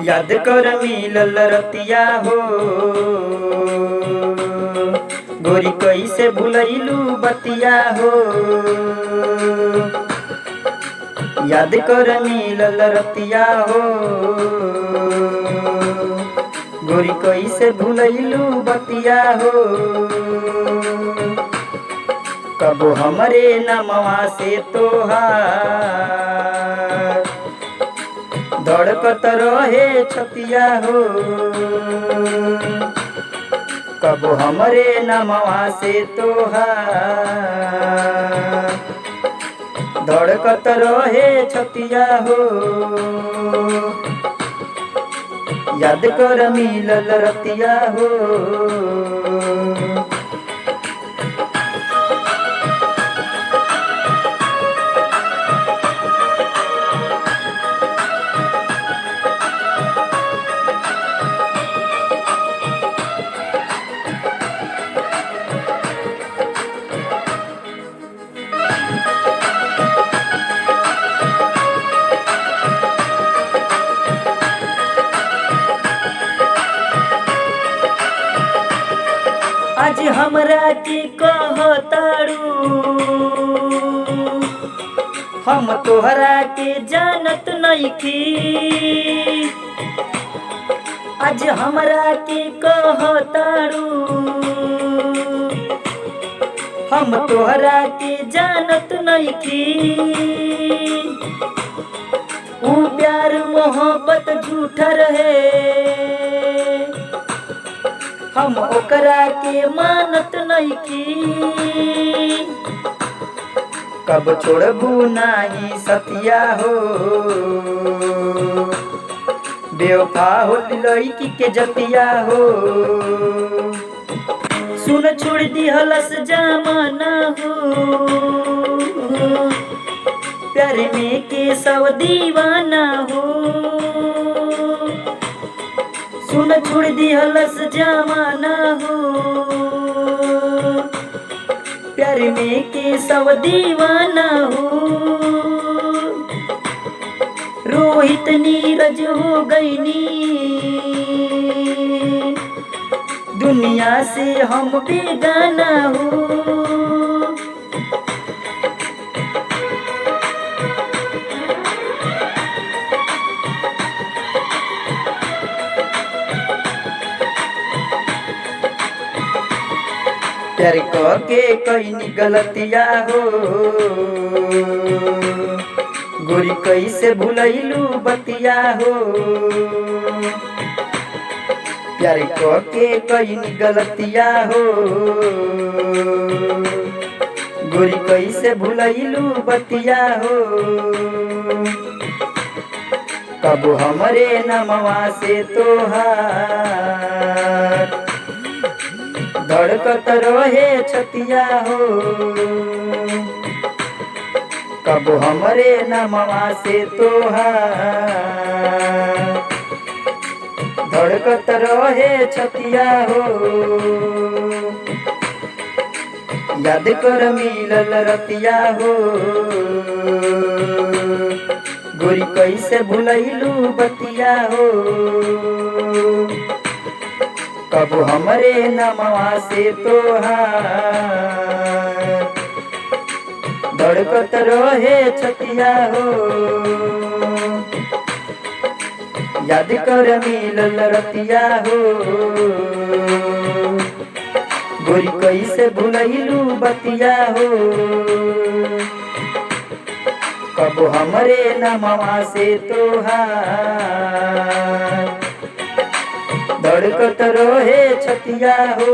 याद कर मिलल रतिया हो गोरी कैसे भुलैलू बतिया हो। याद कर मिलल रतिया हो गोरी कैसे भुलैलू बतिया हो। कबो हमरे नमवा से तोहार धड़कत रहे छतिया हो। कबो हमरे नमवा से तोहार धड़कत रहे छतिया हो। याद कर मिलल रतिया हो। आज हमरा के कहतारू हम तोहरा के जानत नइखी। आज हमरा के कहतारू हम तोहरा के जानत नइखी। ऊ प्यार मोहब्बत झूठा रहे हम ओकरा के मानत नइखी। कब छोड़बू नाही सतिया हो बेवफा हो लड़की के जतिया हो। सुन छोड़ दिहलस जमाना हो प्यार में के सब दीवाना हो। सुन छोड़ दिहलस जमाना हो प्यार में के सब दीवाना हो। रोहित नीरज हो गईनी दुनिया से हम बेगाना हो। प्यार के कई गलतिया हो गोरी कैसे भुलैलू बतिया हो। प्यार के कई गलतिया हो गोरी कैसे भुलैलू बतिया हो। कबो हमरे नमवा से तोहार धड़कत रहे छतिया हो। कबो हमरे नमवा से तोहार धड़कत रहे छतिया हो। याद कर मिलल रतिया हो गोरी कैसे भुलैलू बतिया हो। कबो हमरे नमवा से तोहार धड़कत रहे छतिया हो। याद कर मिलल रतिया हो गोरी कैसे भुलैलू बतिया हो। कबो हमरे नमवा से तोहार धड़कत रहे छतिया हो।